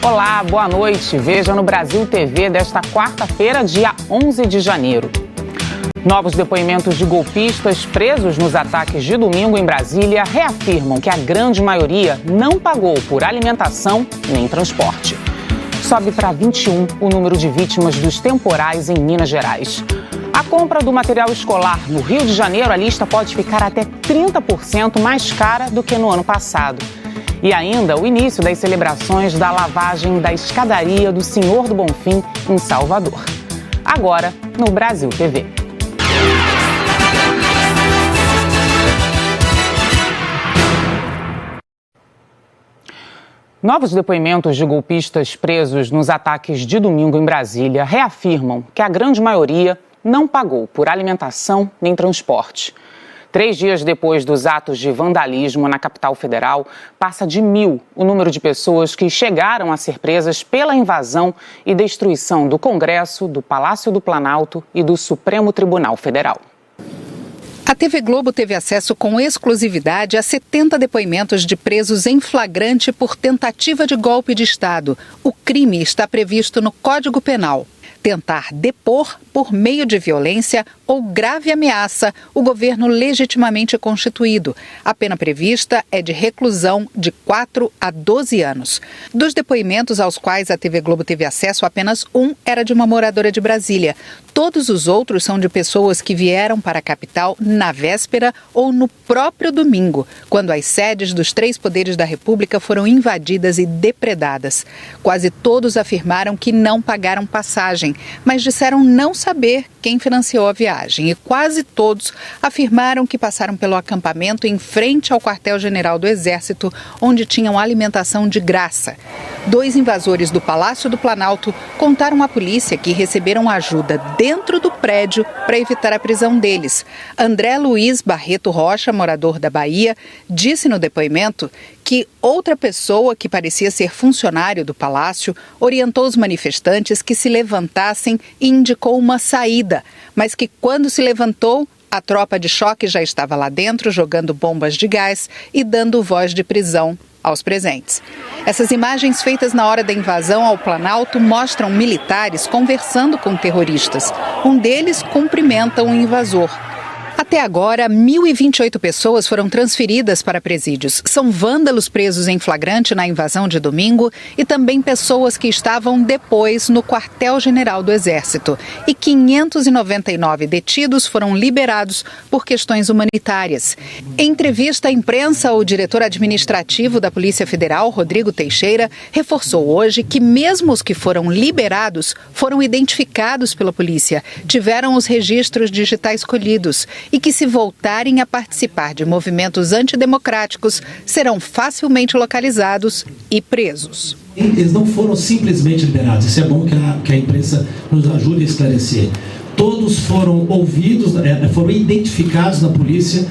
Olá, boa noite. Veja no Brasil TV desta quarta-feira, dia 11 de janeiro. Novos depoimentos de golpistas presos nos ataques de domingo em Brasília reafirmam que a grande maioria não pagou por alimentação nem transporte. Sobe para 21 o número de vítimas dos temporais em Minas Gerais. A compra do material escolar no Rio de Janeiro, a lista pode ficar até 30% mais cara do que no ano passado. E ainda o início das celebrações da lavagem da escadaria do Senhor do Bonfim, em Salvador. Agora, no Brasil TV. Novos depoimentos de golpistas presos nos ataques de domingo em Brasília reafirmam que a grande maioria não pagou por alimentação nem transporte. 3 dias depois dos atos de vandalismo na capital federal, passa de 1.000 o número de pessoas que chegaram a ser presas pela invasão e destruição do Congresso, do Palácio do Planalto e do Supremo Tribunal Federal. A TV Globo teve acesso com exclusividade a 70 depoimentos de presos em flagrante por tentativa de golpe de Estado. O crime está previsto no Código Penal. Tentar depor por meio de violência ou grave ameaça o governo legitimamente constituído. A pena prevista é de reclusão de 4 a 12 anos. Dos depoimentos aos quais a TV Globo teve acesso, apenas um era de uma moradora de Brasília. Todos os outros são de pessoas que vieram para a capital na véspera ou no próprio domingo, quando as sedes dos 3 poderes da República foram invadidas e depredadas. Quase todos afirmaram que não pagaram passagem, mas disseram não saber quem financiou a viagem. E quase todos afirmaram que passaram pelo acampamento em frente ao quartel-general do Exército, onde tinham alimentação de graça. 2 invasores do Palácio do Planalto contaram à polícia que receberam ajuda dentro do prédio para evitar a prisão deles. André Luiz Barreto Rocha, morador da Bahia, disse no depoimento que outra pessoa que parecia ser funcionário do palácio orientou os manifestantes que se levantassem e indicou uma saída, mas que quando se levantou, a tropa de choque já estava lá dentro jogando bombas de gás e dando voz de prisão aos presentes. Essas imagens feitas na hora da invasão ao Planalto mostram militares conversando com terroristas. Um deles cumprimenta um invasor. Até agora, 1.028 pessoas foram transferidas para presídios. São vândalos presos em flagrante na invasão de domingo e também pessoas que estavam depois no quartel-general do Exército. E 599 detidos foram liberados por questões humanitárias. Em entrevista à imprensa, o diretor administrativo da Polícia Federal, Rodrigo Teixeira, reforçou hoje que mesmo os que foram liberados foram identificados pela polícia, tiveram os registros digitais colhidos e que, se voltarem a participar de movimentos antidemocráticos, serão facilmente localizados e presos. Eles não foram simplesmente liberados. Isso é bom que a imprensa nos ajude a esclarecer. Todos foram ouvidos, foram identificados na polícia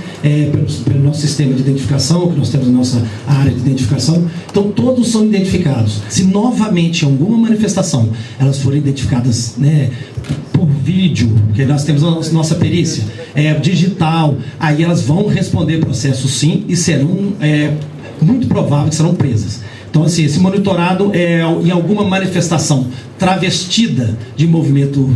pelo nosso sistema de identificação, que nós temos na nossa área de identificação. Então, todos são identificados. Se novamente em alguma manifestação elas forem identificadas, por vídeo, porque nós temos a nossa perícia digital, aí elas vão responder processo sim e serão, muito provável que serão presas. Então, assim, esse monitorado em alguma manifestação travestida de movimento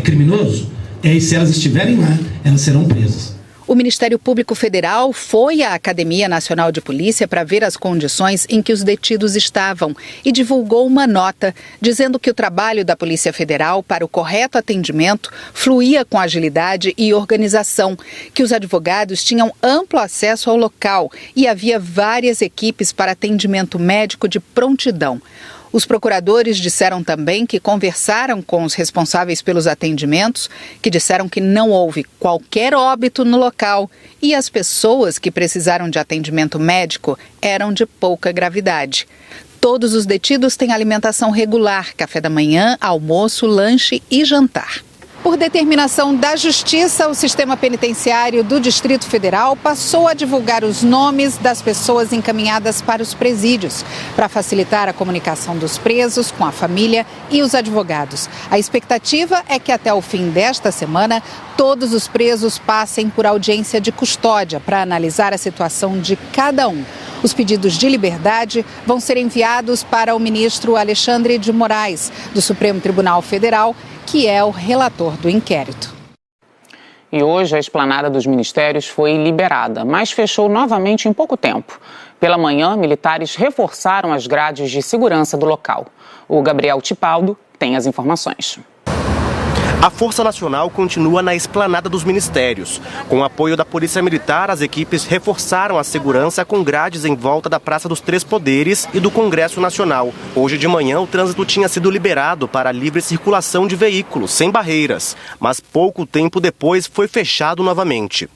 criminoso, e se elas estiverem lá, elas serão presas. O Ministério Público Federal foi à Academia Nacional de Polícia para ver as condições em que os detidos estavam e divulgou uma nota dizendo que o trabalho da Polícia Federal para o correto atendimento fluía com agilidade e organização, que os advogados tinham amplo acesso ao local e havia várias equipes para atendimento médico de prontidão. Os procuradores disseram também que conversaram com os responsáveis pelos atendimentos, que disseram que não houve qualquer óbito no local e as pessoas que precisaram de atendimento médico eram de pouca gravidade. Todos os detidos têm alimentação regular, café da manhã, almoço, lanche e jantar. Por determinação da Justiça, o sistema penitenciário do Distrito Federal passou a divulgar os nomes das pessoas encaminhadas para os presídios, para facilitar a comunicação dos presos com a família e os advogados. A expectativa é que até o fim desta semana, todos os presos passem por audiência de custódia para analisar a situação de cada um. Os pedidos de liberdade vão ser enviados para o ministro Alexandre de Moraes, do Supremo Tribunal Federal, que é o relator do inquérito. E hoje a esplanada dos ministérios foi liberada, mas fechou novamente em pouco tempo. Pela manhã, militares reforçaram as grades de segurança do local. O Gabriel Tipaldo tem as informações. A Força Nacional continua na esplanada dos ministérios. Com o apoio da Polícia Militar, as equipes reforçaram a segurança com grades em volta da Praça dos Três Poderes e do Congresso Nacional. Hoje de manhã, o trânsito tinha sido liberado para a livre circulação de veículos, sem barreiras, mas pouco tempo depois foi fechado novamente.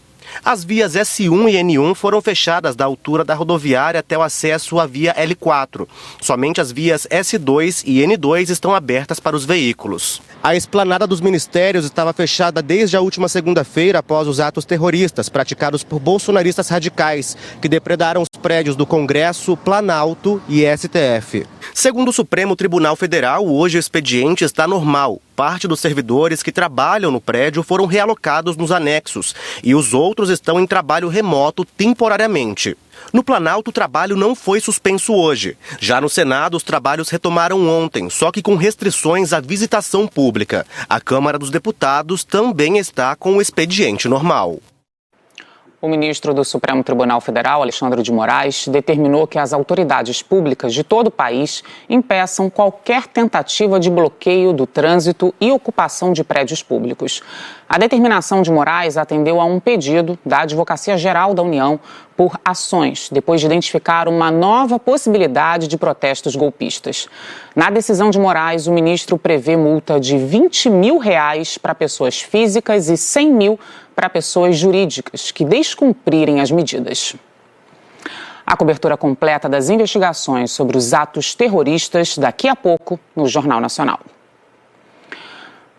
As vias S1 e N1 foram fechadas da altura da rodoviária até o acesso à via L4. Somente as vias S2 e N2 estão abertas para os veículos. A esplanada dos ministérios estava fechada desde a última segunda-feira após os atos terroristas praticados por bolsonaristas radicais, que depredaram os prédios do Congresso, Planalto e STF. Segundo o Supremo Tribunal Federal, hoje o expediente está normal. Parte dos servidores que trabalham no prédio foram realocados nos anexos e os outros estão em trabalho remoto temporariamente. No Planalto, o trabalho não foi suspenso hoje. Já no Senado, os trabalhos retomaram ontem, só que com restrições à visitação pública. A Câmara dos Deputados também está com o expediente normal. O ministro do Supremo Tribunal Federal, Alexandre de Moraes, determinou que as autoridades públicas de todo o país impeçam qualquer tentativa de bloqueio do trânsito e ocupação de prédios públicos. A determinação de Moraes atendeu a um pedido da Advocacia Geral da União por ações, depois de identificar uma nova possibilidade de protestos golpistas. Na decisão de Moraes, o ministro prevê multa de R$20 mil para pessoas físicas e R$100 mil para pessoas jurídicas que descumprirem as medidas. A cobertura completa das investigações sobre os atos terroristas daqui a pouco no Jornal Nacional.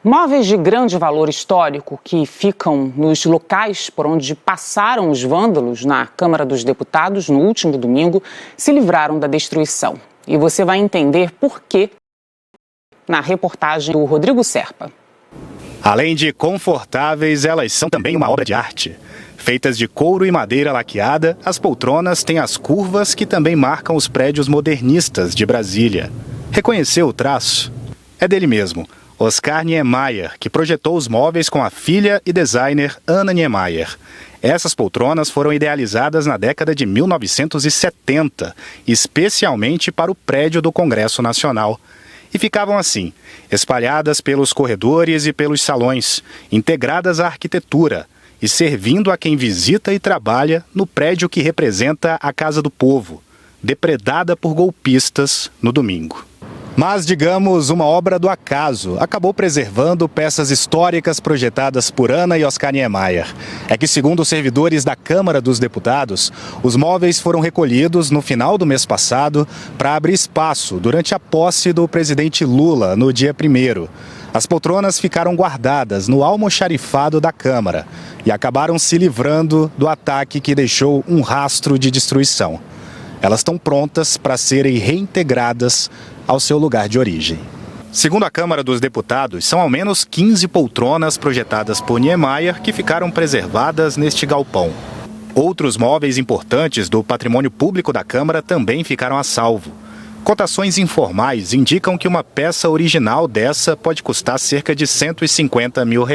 Móveis de grande valor histórico que ficam nos locais por onde passaram os vândalos na Câmara dos Deputados no último domingo se livraram da destruição. E você vai entender por quê na reportagem do Rodrigo Serpa. Além de confortáveis, elas são também uma obra de arte. Feitas de couro e madeira laqueada, as poltronas têm as curvas que também marcam os prédios modernistas de Brasília. Reconheceu o traço? É dele mesmo, Oscar Niemeyer, que projetou os móveis com a filha e designer Ana Niemeyer. Essas poltronas foram idealizadas na década de 1970, especialmente para o prédio do Congresso Nacional. E ficavam assim, espalhadas pelos corredores e pelos salões, integradas à arquitetura e servindo a quem visita e trabalha no prédio que representa a Casa do Povo, depredada por golpistas no domingo. Mas, digamos, uma obra do acaso acabou preservando peças históricas projetadas por Ana e Oscar Niemeyer. É que, segundo os servidores da Câmara dos Deputados, os móveis foram recolhidos no final do mês passado para abrir espaço durante a posse do presidente Lula no dia 1º. As poltronas ficaram guardadas no almoxarifado da Câmara e acabaram se livrando do ataque que deixou um rastro de destruição. Elas estão prontas para serem reintegradas ao seu lugar de origem. Segundo a Câmara dos Deputados, são ao menos 15 poltronas projetadas por Niemeyer que ficaram preservadas neste galpão. Outros móveis importantes do patrimônio público da Câmara também ficaram a salvo. Cotações informais indicam que uma peça original dessa pode custar cerca de R$150 mil.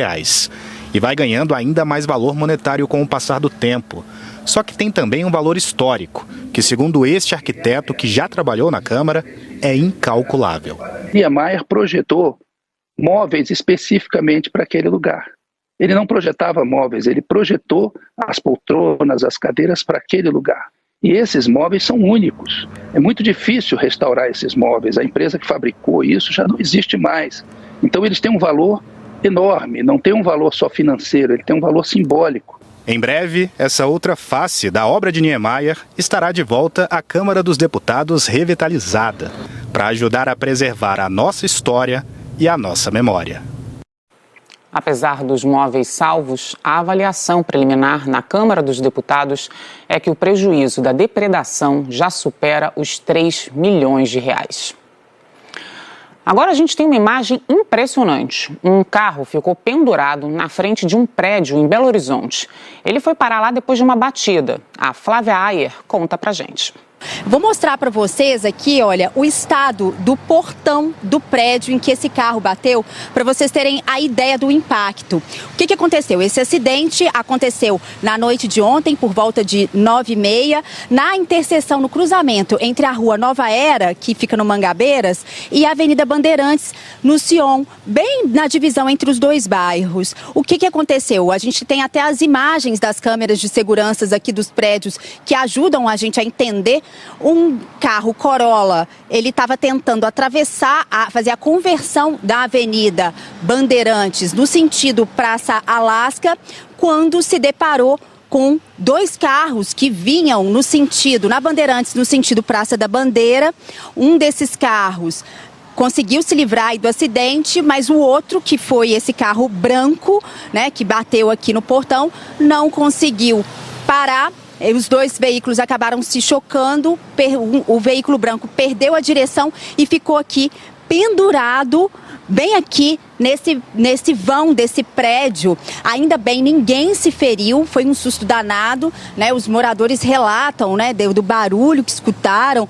E vai ganhando ainda mais valor monetário com o passar do tempo. Só que tem também um valor histórico, que segundo este arquiteto que já trabalhou na Câmara, é incalculável. Niemeyer projetou móveis especificamente para aquele lugar. Ele não projetava móveis, ele projetou as poltronas, as cadeiras para aquele lugar. E esses móveis são únicos. É muito difícil restaurar esses móveis. A empresa que fabricou isso já não existe mais. Então eles têm um valor enorme, não tem um valor só financeiro, ele tem um valor simbólico. Em breve, essa outra face da obra de Niemeyer estará de volta à Câmara dos Deputados revitalizada, para ajudar a preservar a nossa história e a nossa memória. Apesar dos móveis salvos, a avaliação preliminar na Câmara dos Deputados é que o prejuízo da depredação já supera os R$3 milhões. Agora a gente tem uma imagem impressionante. Um carro ficou pendurado na frente de um prédio em Belo Horizonte. Ele foi parar lá depois de uma batida. A Flávia Ayer conta pra gente. Vou mostrar para vocês aqui, olha, o estado do portão do prédio em que esse carro bateu, para vocês terem a ideia do impacto. O que aconteceu? Esse acidente aconteceu na noite de ontem, por volta de 9h30, na interseção, no cruzamento entre a rua Nova Era, que fica no Mangabeiras, e a Avenida Bandeirantes, no Sion, bem na divisão entre os dois bairros. O que aconteceu? A gente tem até as imagens das câmeras de segurança aqui dos prédios que ajudam a gente a entender. Um carro Corolla, ele estava tentando atravessar, fazer a conversão da Avenida Bandeirantes no sentido Praça Alasca, quando se deparou com dois carros que vinham na Bandeirantes, no sentido Praça da Bandeira. Um desses carros conseguiu se livrar do acidente, mas o outro, que foi esse carro branco, né, que bateu aqui no portão, não conseguiu parar. Os dois veículos acabaram se chocando, o veículo branco perdeu a direção e ficou aqui pendurado, bem aqui nesse vão desse prédio. Ainda bem, ninguém se feriu, foi um susto danado, né? Os moradores relatam, né, do barulho que escutaram.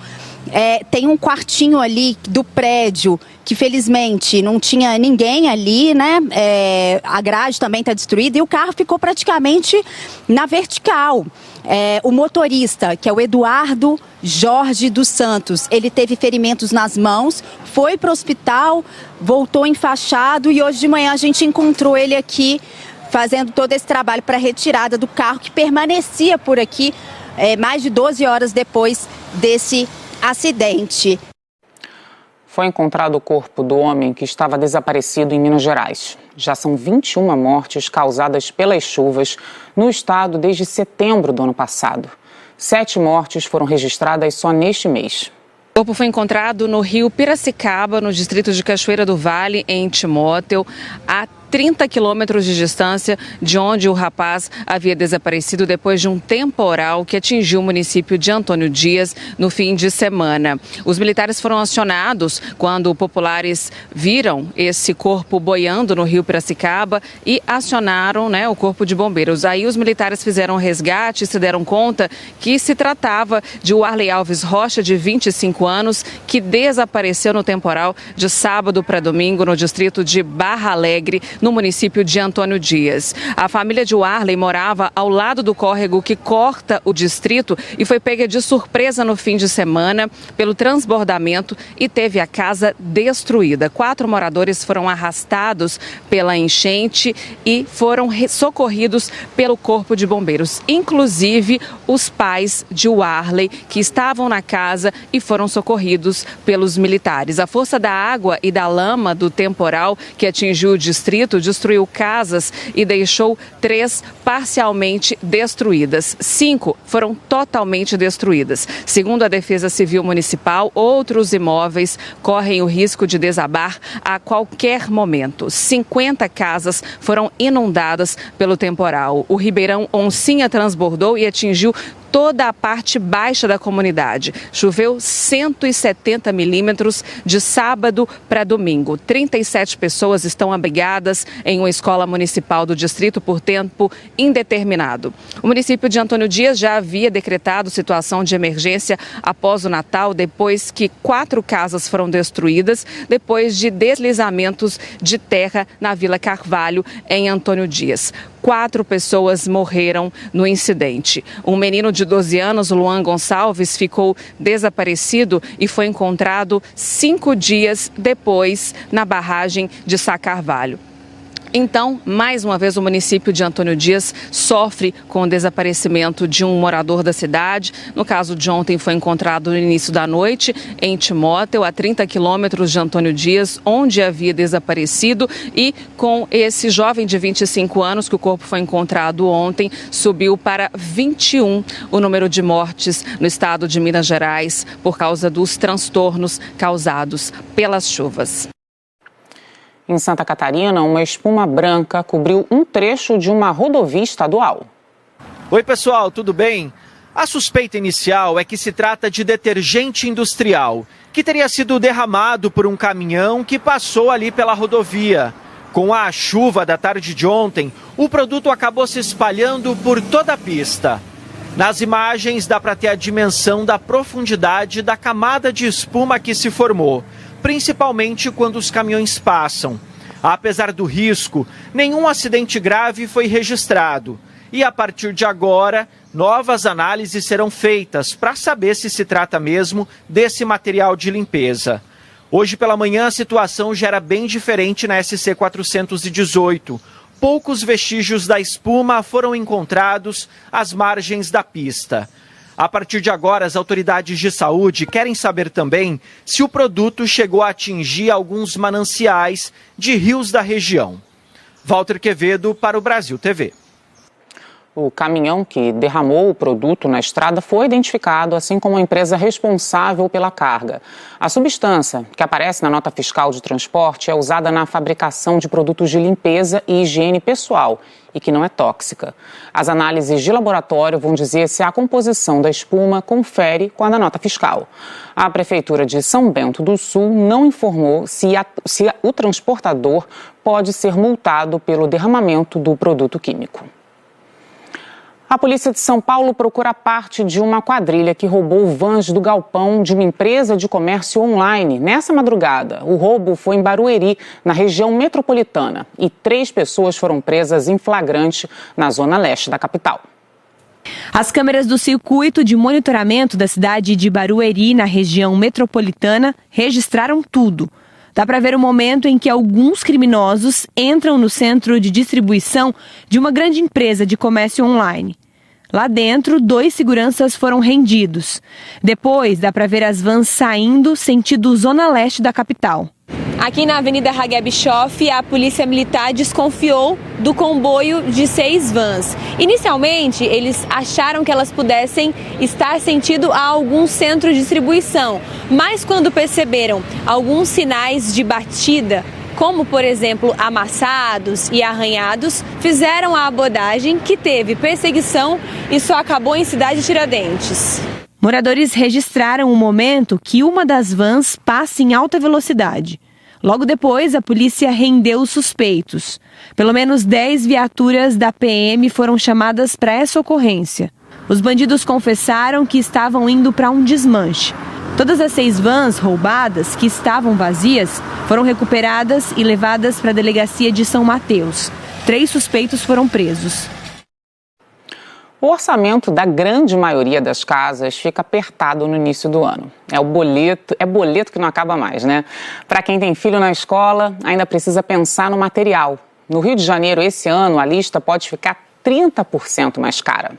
Tem um quartinho ali do prédio que felizmente não tinha ninguém ali, né? A grade também está destruída e o carro ficou praticamente na vertical. O motorista, que é o Eduardo Jorge dos Santos, ele teve ferimentos nas mãos, foi para o hospital, voltou enfaixado e hoje de manhã a gente encontrou ele aqui fazendo todo esse trabalho para a retirada do carro que permanecia por aqui mais de 12 horas depois desse acidente. Foi encontrado o corpo do homem que estava desaparecido em Minas Gerais. Já são 21 mortes causadas pelas chuvas no estado desde setembro do ano passado. 7 mortes foram registradas só neste mês. O corpo foi encontrado no rio Piracicaba, no distrito de Cachoeira do Vale, em Timóteo, a 30 quilômetros de distância de onde o rapaz havia desaparecido depois de um temporal que atingiu o município de Antônio Dias no fim de semana. Os militares foram acionados quando populares viram esse corpo boiando no rio Piracicaba e acionaram, né, o corpo de bombeiros. Aí os militares fizeram um resgate e se deram conta que se tratava de Warley Alves Rocha, de 25 anos, que desapareceu no temporal de sábado para domingo no distrito de Barra Alegre, no município de Antônio Dias. A família de Warley morava ao lado do córrego que corta o distrito e foi pega de surpresa no fim de semana pelo transbordamento e teve a casa destruída. 4 moradores foram arrastados pela enchente e foram socorridos pelo corpo de bombeiros, inclusive os pais de Warley, que estavam na casa e foram socorridos pelos militares. A força da água e da lama do temporal que atingiu o distrito destruiu casas e deixou 3 parcialmente destruídas. 5 foram totalmente destruídas. Segundo a Defesa Civil Municipal, outros imóveis correm o risco de desabar a qualquer momento. 50 casas foram inundadas pelo temporal. O Ribeirão Oncinha transbordou e atingiu toda a parte baixa da comunidade. Choveu 170 milímetros de sábado para domingo. 37 pessoas estão abrigadas em uma escola municipal do distrito por tempo indeterminado. O município de Antônio Dias já havia decretado situação de emergência após o Natal, depois que 4 casas foram destruídas, depois de deslizamentos de terra na Vila Carvalho, em Antônio Dias. 4 pessoas morreram no incidente. Um menino de 12 anos, Luan Gonçalves, ficou desaparecido e foi encontrado 5 dias depois na barragem de Sá Carvalho. Então, mais uma vez, o município de Antônio Dias sofre com o desaparecimento de um morador da cidade. No caso de ontem, foi encontrado no início da noite em Timóteo, a 30 quilômetros de Antônio Dias, onde havia desaparecido. E com esse jovem de 25 anos, que o corpo foi encontrado ontem, subiu para 21 o número de mortes no estado de Minas Gerais por causa dos transtornos causados pelas chuvas. Em Santa Catarina, uma espuma branca cobriu um trecho de uma rodovia estadual. Oi, pessoal, tudo bem? A suspeita inicial é que se trata de detergente industrial, que teria sido derramado por um caminhão que passou ali pela rodovia. Com a chuva da tarde de ontem, o produto acabou se espalhando por toda a pista. Nas imagens dá para ter a dimensão da profundidade da camada de espuma que se formou, principalmente quando os caminhões passam. Apesar do risco, nenhum acidente grave foi registrado. E a partir de agora, novas análises serão feitas para saber se se trata mesmo desse material de limpeza. Hoje pela manhã a situação já era bem diferente na SC 418. Poucos vestígios da espuma foram encontrados às margens da pista. A partir de agora, as autoridades de saúde querem saber também se o produto chegou a atingir alguns mananciais de rios da região. Walter Quevedo para o Brasil TV. O caminhão que derramou o produto na estrada foi identificado, assim como a empresa responsável pela carga. A substância que aparece na nota fiscal de transporte é usada na fabricação de produtos de limpeza e higiene pessoal e que não é tóxica. As análises de laboratório vão dizer se a composição da espuma confere com a da nota fiscal. A Prefeitura de São Bento do Sul não informou se o transportador pode ser multado pelo derramamento do produto químico. A polícia de São Paulo procura parte de uma quadrilha que roubou vans do galpão de uma empresa de comércio online. Nessa madrugada, o roubo foi em Barueri, na região metropolitana, e 3 pessoas foram presas em flagrante na zona leste da capital. As câmeras do circuito de monitoramento da cidade de Barueri, na região metropolitana, registraram tudo. Dá para ver o momento em que alguns criminosos entram no centro de distribuição de uma grande empresa de comércio online. Lá dentro, 2 seguranças foram rendidos. Depois, dá para ver as vans saindo sentido zona leste da capital. Aqui na Avenida Hagé Bischoff, a Polícia Militar desconfiou do comboio de 6 vans. Inicialmente, eles acharam que elas pudessem estar sentido a algum centro de distribuição. Mas quando perceberam alguns sinais de batida, como, por exemplo, amassados e arranhados, fizeram a abordagem que teve perseguição e só acabou em Cidade Tiradentes. Moradores registraram o momento que uma das vans passa em alta velocidade. Logo depois, a polícia rendeu os suspeitos. Pelo menos 10 viaturas da PM foram chamadas para essa ocorrência. Os bandidos confessaram que estavam indo para um desmanche. Todas as 6 vans roubadas, que estavam vazias, foram recuperadas e levadas para a delegacia de São Mateus. 3 suspeitos foram presos. O orçamento da grande maioria das casas fica apertado no início do ano. É boleto que não acaba mais, né? Para quem tem filho na escola, ainda precisa pensar no material. No Rio de Janeiro, esse ano, a lista pode ficar 30% mais cara.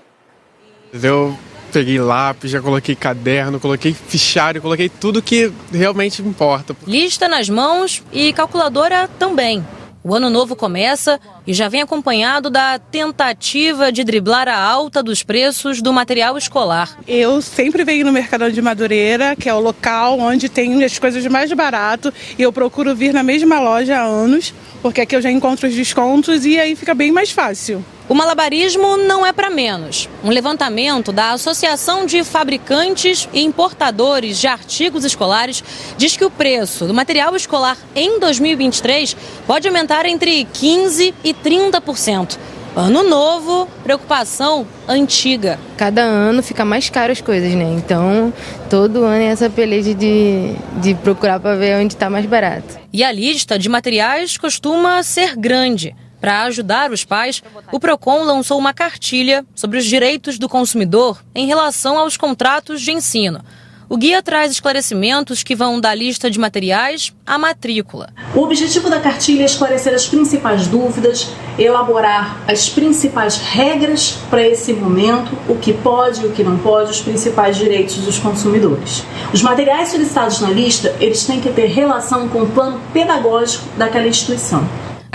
Eu peguei lápis, já coloquei caderno, coloquei fichário, coloquei tudo que realmente importa. Lista nas mãos e calculadora também. O ano novo começa e já vem acompanhado da tentativa de driblar a alta dos preços do material escolar. Eu sempre venho no Mercadão de Madureira, que é o local onde tem as coisas mais barato, e eu procuro vir na mesma loja há anos, porque aqui eu já encontro os descontos e aí fica bem mais fácil. O malabarismo não é para menos. Um levantamento da Associação de Fabricantes e Importadores de Artigos Escolares diz que o preço do material escolar em 2023 pode aumentar entre 15% e 30%. Ano novo, preocupação antiga. Cada ano fica mais caro as coisas, né? Então, todo ano é essa peleja de procurar para ver onde está mais barato. E a lista de materiais costuma ser grande. Para ajudar os pais, o Procon lançou uma cartilha sobre os direitos do consumidor em relação aos contratos de ensino. O guia traz esclarecimentos que vão da lista de materiais à matrícula. O objetivo da cartilha é esclarecer as principais dúvidas, elaborar as principais regras para esse momento, o que pode e o que não pode, os principais direitos dos consumidores. Os materiais solicitados na lista, eles têm que ter relação com o plano pedagógico daquela instituição.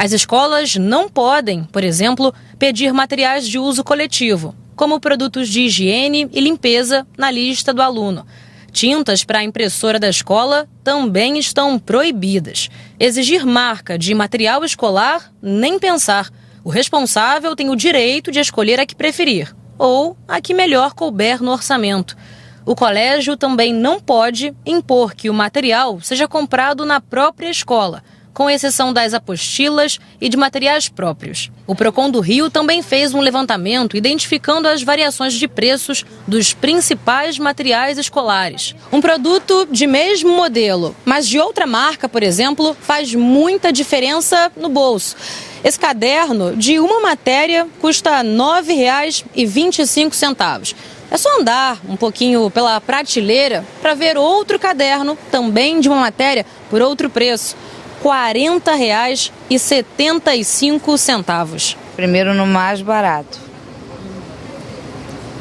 As escolas não podem, por exemplo, pedir materiais de uso coletivo, como produtos de higiene e limpeza na lista do aluno. Tintas para a impressora da escola também estão proibidas. Exigir marca de material escolar, nem pensar. O responsável tem o direito de escolher a que preferir, ou a que melhor couber no orçamento. O colégio também não pode impor que o material seja comprado na própria escola, com exceção das apostilas e de materiais próprios. O Procon do Rio também fez um levantamento identificando as variações de preços dos principais materiais escolares. Um produto de mesmo modelo, mas de outra marca, por exemplo, faz muita diferença no bolso. Esse caderno de uma matéria custa R$ 9,25. É só andar um pouquinho pela prateleira para ver outro caderno, também de uma matéria, por outro preço, R$ 40,75. Primeiro no mais barato.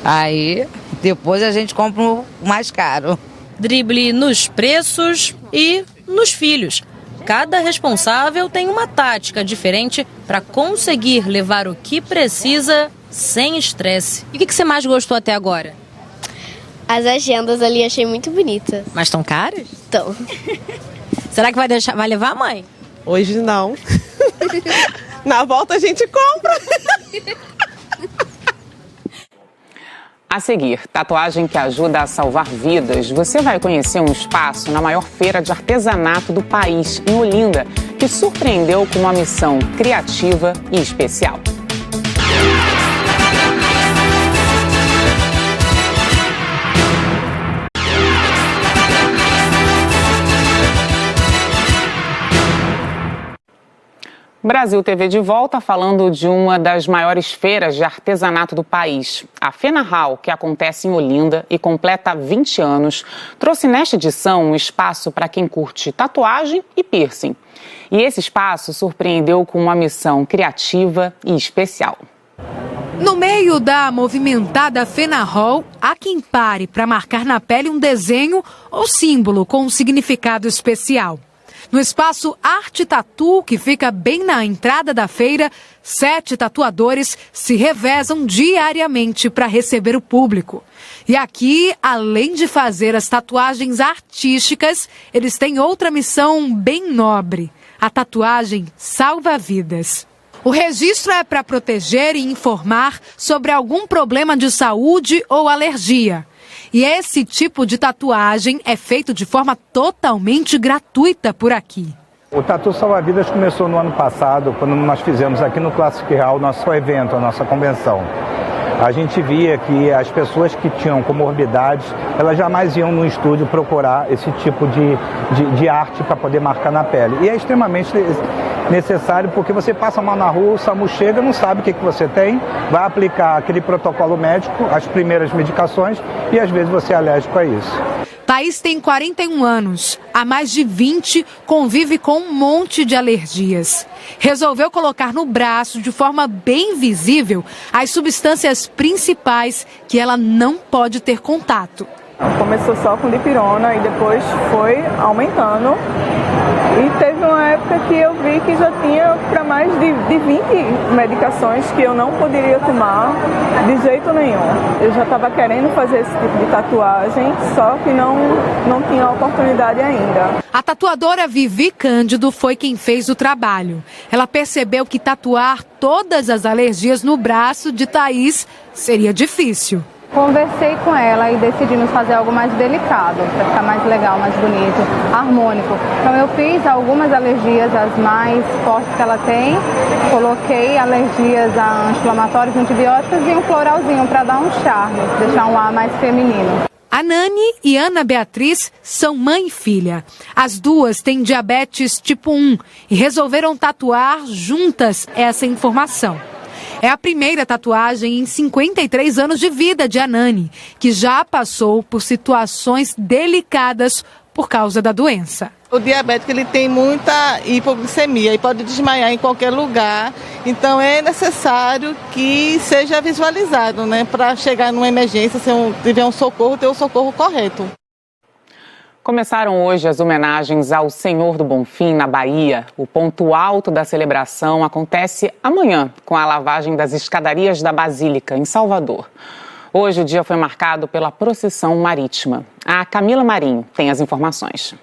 Aí, depois a gente compra o mais caro. Drible nos preços e nos filhos. Cada responsável tem uma tática diferente para conseguir levar o que precisa sem estresse. E o que você mais gostou até agora? As agendas ali achei muito bonitas. Mas estão caras? Estão. Será que vai levar a mãe? Hoje não. Na volta a gente compra. A seguir, tatuagem que ajuda a salvar vidas. Você vai conhecer um espaço na maior feira de artesanato do país, em Olinda, que surpreendeu com uma missão criativa e especial. Brasil TV de volta falando de uma das maiores feiras de artesanato do país. A FENARRAL, que acontece em Olinda e completa 20 anos, trouxe nesta edição um espaço para quem curte tatuagem e piercing. E esse espaço surpreendeu com uma missão criativa e especial. No meio da movimentada FENARRAL, há quem pare para marcar na pele um desenho ou símbolo com um significado especial. No espaço Arte Tatu, que fica bem na entrada da feira, 7 tatuadores se revezam diariamente para receber o público. E aqui, além de fazer as tatuagens artísticas, eles têm outra missão bem nobre. A tatuagem salva vidas. O registro é para proteger e informar sobre algum problema de saúde ou alergia. E esse tipo de tatuagem é feito de forma totalmente gratuita por aqui. O Tatu Salva Vidas começou no ano passado, quando nós fizemos aqui no Classic Hall o nosso evento, a nossa convenção. A gente via que as pessoas que tinham comorbidades, elas jamais iam no estúdio procurar esse tipo de arte para poder marcar na pele. E é extremamente necessário, porque você passa mal na rua, o SAMU chega, não sabe o que você tem, vai aplicar aquele protocolo médico, as primeiras medicações, e às vezes você é alérgico a isso. Thaís tem 41 anos. Há mais de 20 convive com um monte de alergias. Resolveu colocar no braço, de forma bem visível, as substâncias principais que ela não pode ter contato. Começou só com dipirona e depois foi aumentando. E teve uma época que eu vi que já tinha para mais de 20 medicações que eu não poderia tomar de jeito nenhum. Eu já estava querendo fazer esse tipo de tatuagem, só que não tinha oportunidade ainda. A tatuadora Vivi Cândido foi quem fez o trabalho. Ela percebeu que tatuar todas as alergias no braço de Thaís seria difícil. Conversei com ela e decidimos fazer algo mais delicado, para ficar mais legal, mais bonito, harmônico. Então eu fiz algumas alergias, as mais fortes que ela tem, coloquei alergias a anti-inflamatórios, antibióticos e um floralzinho para dar um charme, deixar um ar mais feminino. A Nani e Ana Beatriz são mãe e filha. As duas têm diabetes tipo 1 e resolveram tatuar juntas essa informação. É a primeira tatuagem em 53 anos de vida de Anani, que já passou por situações delicadas por causa da doença. O diabético ele tem muita hipoglicemia e pode desmaiar em qualquer lugar. Então é necessário que seja visualizado, né, para chegar numa emergência, se tiver um socorro, ter o socorro correto. Começaram hoje as homenagens ao Senhor do Bonfim, na Bahia. O ponto alto da celebração acontece amanhã, com a lavagem das escadarias da Basílica, em Salvador. Hoje o dia foi marcado pela procissão marítima. A Camila Marinho tem as informações.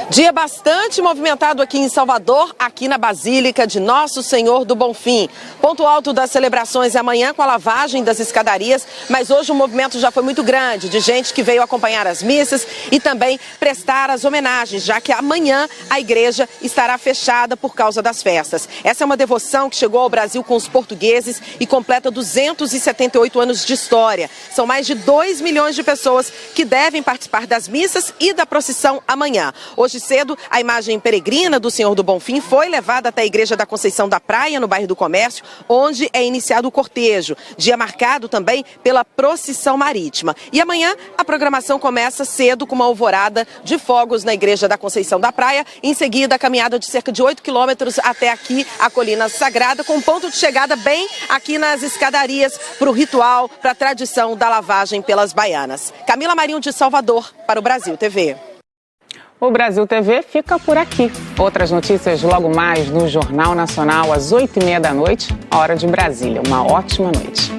Dia bastante movimentado aqui em Salvador, aqui na Basílica de Nosso Senhor do Bonfim. Ponto alto das celebrações é amanhã com a lavagem das escadarias, mas hoje o movimento já foi muito grande, de gente que veio acompanhar as missas e também prestar as homenagens, já que amanhã a igreja estará fechada por causa das festas. Essa é uma devoção que chegou ao Brasil com os portugueses e completa 278 anos de história. São mais de 2 milhões de pessoas que devem participar das missas e da procissão amanhã. Hoje cedo, a imagem peregrina do Senhor do Bonfim foi levada até a Igreja da Conceição da Praia, no bairro do Comércio, onde é iniciado o cortejo. Dia marcado também pela procissão marítima. E amanhã a programação começa cedo com uma alvorada de fogos na Igreja da Conceição da Praia. Em seguida, a caminhada de cerca de 8 quilômetros até aqui, a Colina Sagrada, com ponto de chegada bem aqui nas escadarias para o ritual, para a tradição da lavagem pelas baianas. Camila Marinho de Salvador, para o Brasil TV. O Brasil TV fica por aqui. Outras notícias logo mais no Jornal Nacional, às 8h30 da noite, hora de Brasília. Uma ótima noite.